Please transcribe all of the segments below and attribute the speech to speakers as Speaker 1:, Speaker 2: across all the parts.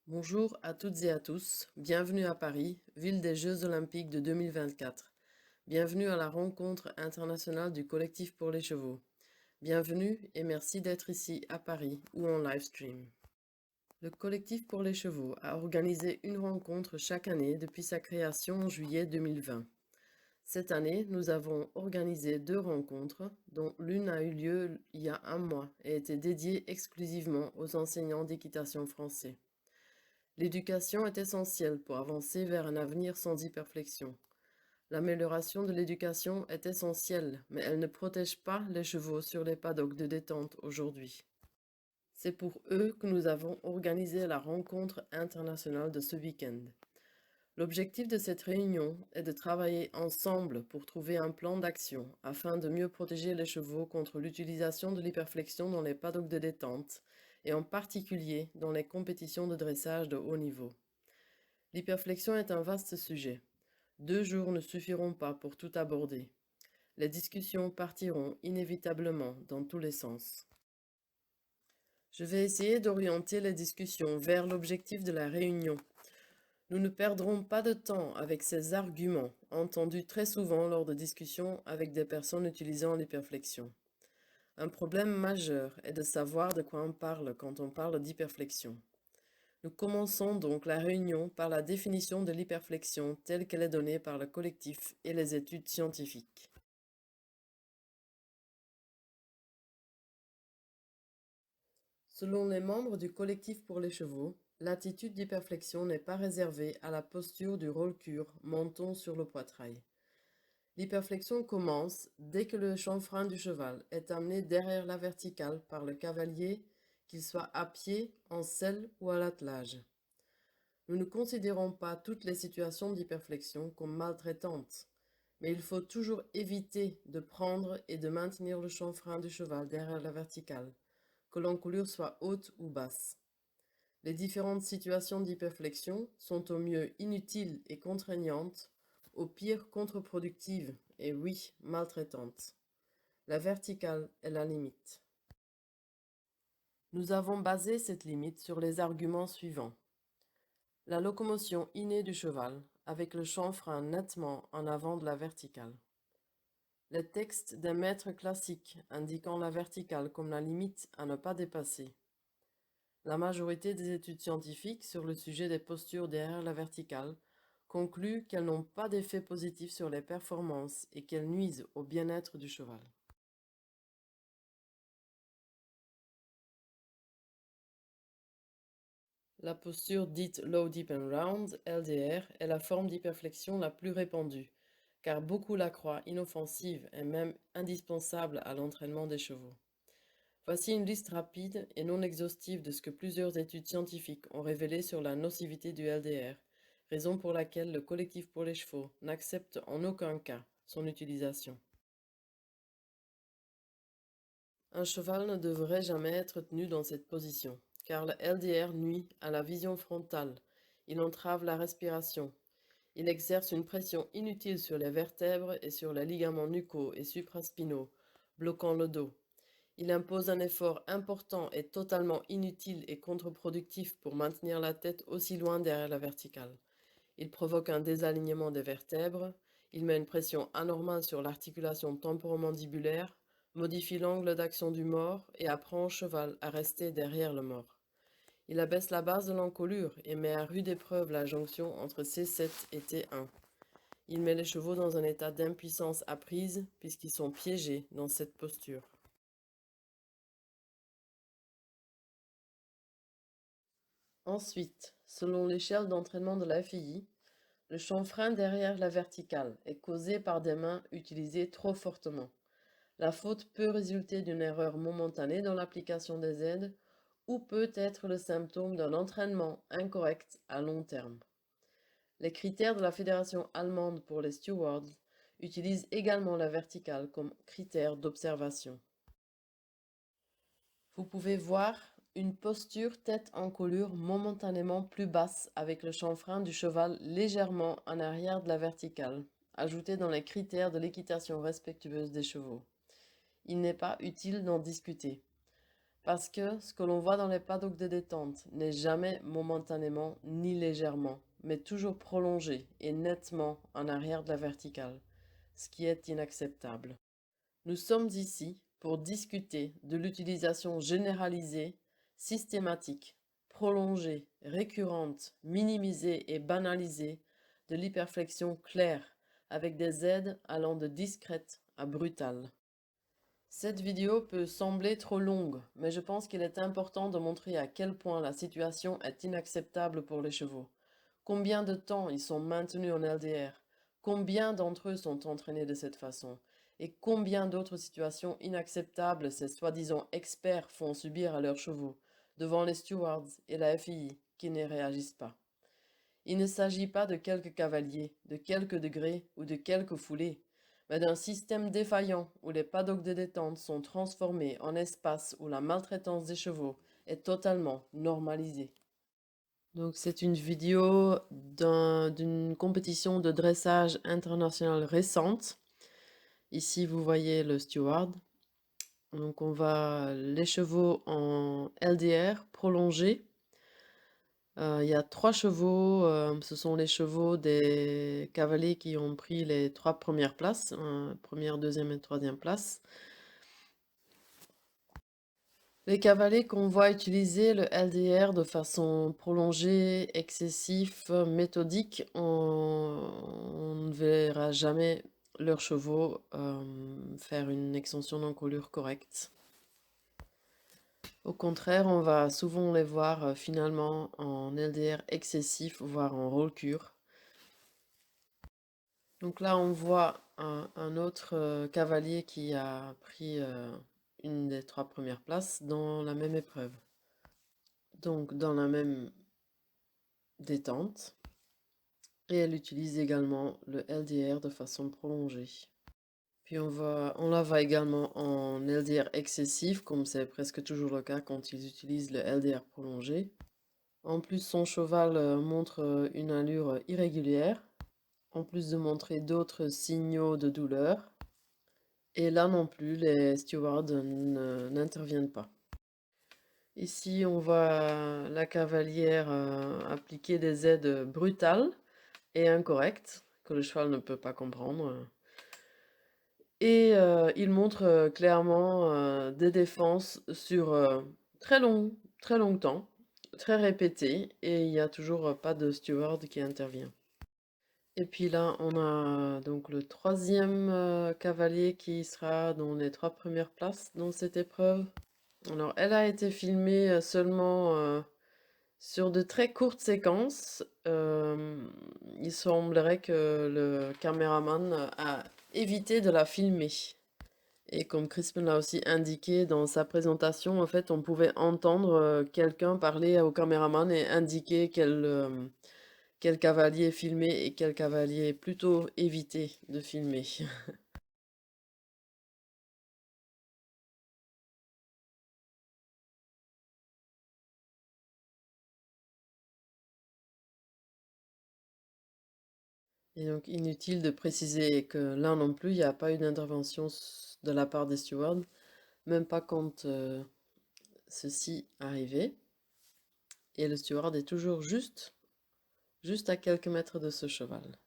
Speaker 1: Bonjour à toutes et à tous, bienvenue à Paris, ville des Jeux Olympiques de 2024. Bienvenue à la rencontre internationale du Collectif pour les chevaux. Bienvenue et merci d'être ici à Paris ou en live stream. Le Collectif pour les chevaux a organisé une rencontre chaque année depuis sa création en juillet 2020. Cette année, nous avons organisé 2 rencontres, dont l'une a eu lieu il y a un mois et était dédiée exclusivement aux enseignants d'équitation français. L'éducation est essentielle pour avancer vers un avenir sans hyperflexion. L'amélioration de l'éducation est essentielle, mais elle ne protège pas les chevaux sur les paddocks de détente aujourd'hui. C'est pour eux que nous avons organisé la rencontre internationale de ce week-end. L'objectif de cette réunion est de travailler ensemble pour trouver un plan d'action afin de mieux protéger les chevaux contre l'utilisation de l'hyperflexion dans les paddocks de détente et en particulier dans les compétitions de dressage de haut niveau. L'hyperflexion est un vaste sujet. 2 jours ne suffiront pas pour tout aborder. Les discussions partiront inévitablement dans tous les sens. Je vais essayer d'orienter les discussions vers l'objectif de la réunion. Nous ne perdrons pas de temps avec ces arguments, entendus très souvent lors de discussions avec des personnes utilisant l'hyperflexion. Un problème majeur est de savoir de quoi on parle quand on parle d'hyperflexion. Nous commençons donc la réunion par la définition de l'hyperflexion telle qu'elle est donnée par le collectif et les études scientifiques. Selon les membres du collectif pour les chevaux, l'attitude d'hyperflexion n'est pas réservée à la posture du roll-cure, menton sur le poitrail. L'hyperflexion commence dès que le chanfrein du cheval est amené derrière la verticale par le cavalier, qu'il soit à pied, en selle ou à l'attelage. Nous ne considérons pas toutes les situations d'hyperflexion comme maltraitantes, mais il faut toujours éviter de prendre et de maintenir le chanfrein du cheval derrière la verticale, que l'encolure soit haute ou basse. Les différentes situations d'hyperflexion sont au mieux inutiles et contraignantes, au pire contre-productives et oui, maltraitantes. La verticale est la limite. Nous avons basé cette limite sur les arguments suivants. La locomotion innée du cheval, avec le chanfrein nettement en avant de la verticale. Les textes des maîtres classiques indiquant la verticale comme la limite à ne pas dépasser. La majorité des études scientifiques sur le sujet des postures derrière la verticale concluent qu'elles n'ont pas d'effet positif sur les performances et qu'elles nuisent au bien-être du cheval. La posture dite Low Deep and Round, LDR, est la forme d'hyperflexion la plus répandue, car beaucoup la croient inoffensive et même indispensable à l'entraînement des chevaux. Voici une liste rapide et non exhaustive de ce que plusieurs études scientifiques ont révélé sur la nocivité du LDR, raison pour laquelle le collectif pour les chevaux n'accepte en aucun cas son utilisation. Un cheval ne devrait jamais être tenu dans cette position, car le LDR nuit à la vision frontale, il entrave la respiration, il exerce une pression inutile sur les vertèbres et sur les ligaments nucaux et supraspinaux, bloquant le dos. Il impose un effort important et totalement inutile et contre-productif pour maintenir la tête aussi loin derrière la verticale. Il provoque un désalignement des vertèbres, il met une pression anormale sur l'articulation temporomandibulaire, modifie l'angle d'action du mors et apprend au cheval à rester derrière le mors. Il abaisse la base de l'encolure et met à rude épreuve la jonction entre C7 et T1. Il met les chevaux dans un état d'impuissance apprise puisqu'ils sont piégés dans cette posture. Ensuite, selon l'échelle d'entraînement de la FII, le chanfrein derrière la verticale est causé par des mains utilisées trop fortement. La faute peut résulter d'une erreur momentanée dans l'application des aides ou peut être le symptôme d'un entraînement incorrect à long terme. Les critères de la Fédération allemande pour les stewards utilisent également la verticale comme critère d'observation. Vous pouvez voir une posture tête en colure momentanément plus basse avec le chanfrein du cheval légèrement en arrière de la verticale, ajouté dans les critères de l'équitation respectueuse des chevaux. Il n'est pas utile d'en discuter. Parce que ce que l'on voit dans les paddocks de détente n'est jamais momentanément ni légèrement, mais toujours prolongé et nettement en arrière de la verticale, ce qui est inacceptable. Nous sommes ici pour discuter de l'utilisation généralisée, systématique, prolongée, récurrente, minimisée et banalisée de l'hyperflexion claire, avec des aides allant de discrètes à brutales. Cette vidéo peut sembler trop longue, mais je pense qu'il est important de montrer à quel point la situation est inacceptable pour les chevaux. Combien de temps ils sont maintenus en LDR? Combien d'entre eux sont entraînés de cette façon? Et combien d'autres situations inacceptables ces soi-disant experts font subir à leurs chevaux, devant les stewards et la FII, qui ne réagissent pas? Il ne s'agit pas de quelques cavaliers, de quelques degrés ou de quelques foulées, mais d'un système défaillant où les paddocks de détente sont transformés en espaces où la maltraitance des chevaux est totalement normalisée. Donc c'est une vidéo d'une compétition de dressage internationale récente. Ici vous voyez le steward. Donc on va les chevaux en LDR prolongé. Il y a 3 chevaux, ce sont les chevaux des cavaliers qui ont pris les 3 premières places, 1re, 2e et 3e place. Les cavaliers qu'on voit utiliser le LDR de façon prolongée, excessif, méthodique, on ne verra jamais leurs chevaux faire une extension d'encolure correcte. Au contraire, on va souvent les voir finalement en LDR excessif, voire en roll-cure. Donc là, on voit un autre cavalier qui a pris une des 3 premières places dans la même épreuve. Donc dans la même détente. Et elle utilise également le LDR de façon prolongée. Puis on la voit également en LDR excessif, comme c'est presque toujours le cas quand ils utilisent le LDR prolongé. En plus, son cheval montre une allure irrégulière, en plus de montrer d'autres signaux de douleur. Et là non plus, les stewards n'interviennent pas. Ici, on voit la cavalière appliquer des aides brutales et incorrectes, que le cheval ne peut pas comprendre. Et il montre clairement des défenses sur très longtemps, très répétées, et il n'y a toujours pas de steward qui intervient. Et puis là, on a donc le 3e cavalier qui sera dans les 3 premières places dans cette épreuve. Alors, elle a été filmée seulement sur de très courtes séquences. Il semblerait que le caméraman a évité de la filmer. Et comme Crispin l'a aussi indiqué dans sa présentation, en fait, on pouvait entendre quelqu'un parler au caméraman et indiquer quel cavalier filmer et quel cavalier plutôt éviter de filmer. Et donc inutile de préciser que là non plus, il n'y a pas eu d'intervention de la part des stewards, même pas quand ceci arrivait. Et le steward est toujours juste à quelques mètres de ce cheval.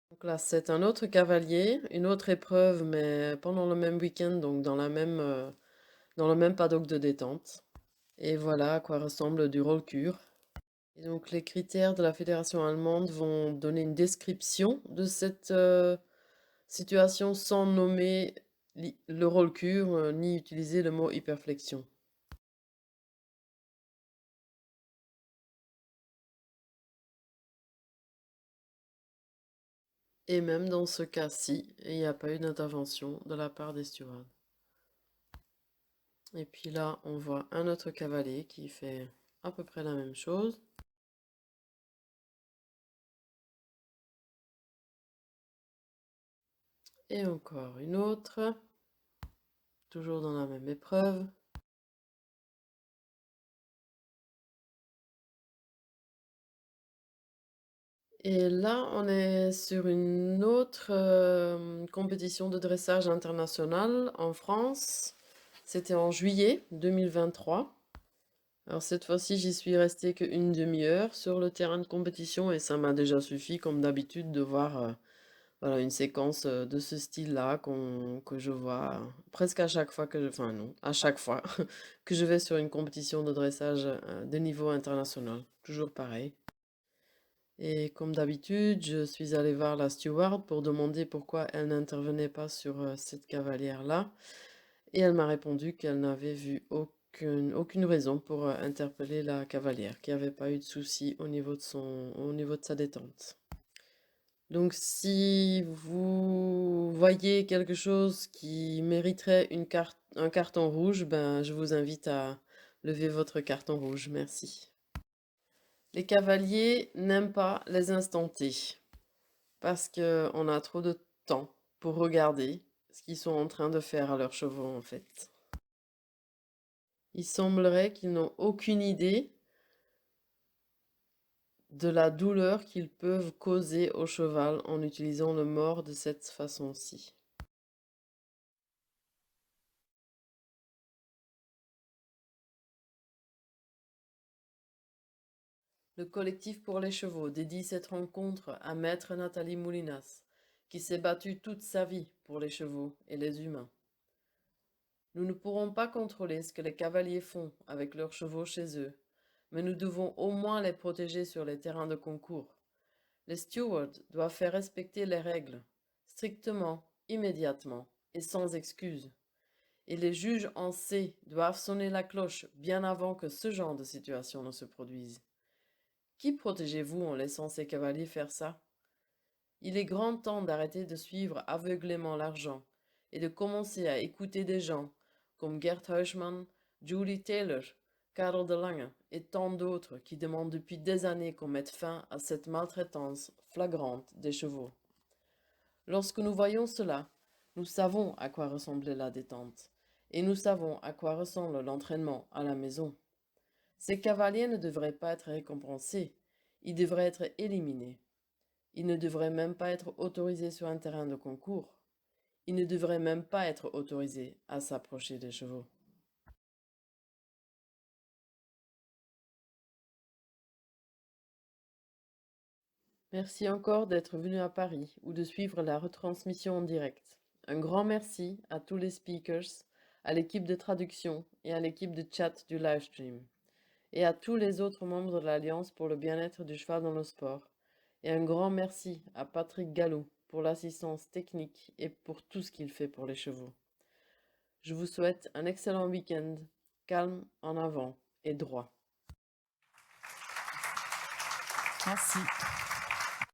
Speaker 1: Donc là, c'est un autre cavalier, une autre épreuve, mais pendant le même week-end, donc dans le même paddock de détente. Et voilà à quoi ressemble du roll-cure. Et donc les critères de la fédération allemande vont donner une description de cette situation sans nommer le roll-cure ni utiliser le mot hyperflexion. Et même dans ce cas-ci, il n'y a pas eu d'intervention de la part des stewards. Et puis là, on voit un autre cavalier qui fait à peu près la même chose. Et encore une autre, toujours dans la même épreuve. Et là, on est sur une autre compétition de dressage international en France. C'était en juillet 2023. Alors cette fois-ci, j'y suis restée qu'une demi-heure sur le terrain de compétition et ça m'a déjà suffi, comme d'habitude, de voir voilà, une séquence de ce style-là que je vois presque à chaque fois enfin non, à chaque fois que je vais sur une compétition de dressage de niveau international. Toujours pareil. Et comme d'habitude, je suis allée voir la steward pour demander pourquoi elle n'intervenait pas sur cette cavalière-là. Et elle m'a répondu qu'elle n'avait vu aucune raison pour interpeller la cavalière, qu'il n'y avait pas eu de souci au niveau au niveau de sa détente. Donc si vous voyez quelque chose qui mériterait un carton rouge, ben, je vous invite à lever votre carton rouge. Merci. Les cavaliers n'aiment pas les instantés parce qu'on a trop de temps pour regarder ce qu'ils sont en train de faire à leurs chevaux en fait. Il semblerait qu'ils n'ont aucune idée de la douleur qu'ils peuvent causer au cheval en utilisant le mors de cette façon-ci. Le collectif pour les chevaux dédie cette rencontre à Maître Nathalie Moulinas, qui s'est battue toute sa vie pour les chevaux et les humains. Nous ne pourrons pas contrôler ce que les cavaliers font avec leurs chevaux chez eux, mais nous devons au moins les protéger sur les terrains de concours. Les stewards doivent faire respecter les règles, strictement, immédiatement et sans excuse. Et les juges en C doivent sonner la cloche bien avant que ce genre de situation ne se produise. Qui protégez-vous en laissant ces cavaliers faire ça? Il est grand temps d'arrêter de suivre aveuglément l'argent et de commencer à écouter des gens comme Gert Huisman, Julie Taylor, Karel de Lange et tant d'autres qui demandent depuis des années qu'on mette fin à cette maltraitance flagrante des chevaux. Lorsque nous voyons cela, nous savons à quoi ressemblait la détente et nous savons à quoi ressemble l'entraînement à la maison. Ces cavaliers ne devraient pas être récompensés, ils devraient être éliminés. Ils ne devraient même pas être autorisés sur un terrain de concours. Ils ne devraient même pas être autorisés à s'approcher des chevaux. Merci encore d'être venu à Paris ou de suivre la retransmission en direct. Un grand merci à tous les speakers, à l'équipe de traduction et à l'équipe de chat du livestream, et à tous les autres membres de l'Alliance pour le bien-être du cheval dans le sport. Et un grand merci à Patrick Gallou pour l'assistance technique et pour tout ce qu'il fait pour les chevaux. Je vous souhaite un excellent week-end, calme, en avant et droit.
Speaker 2: Merci.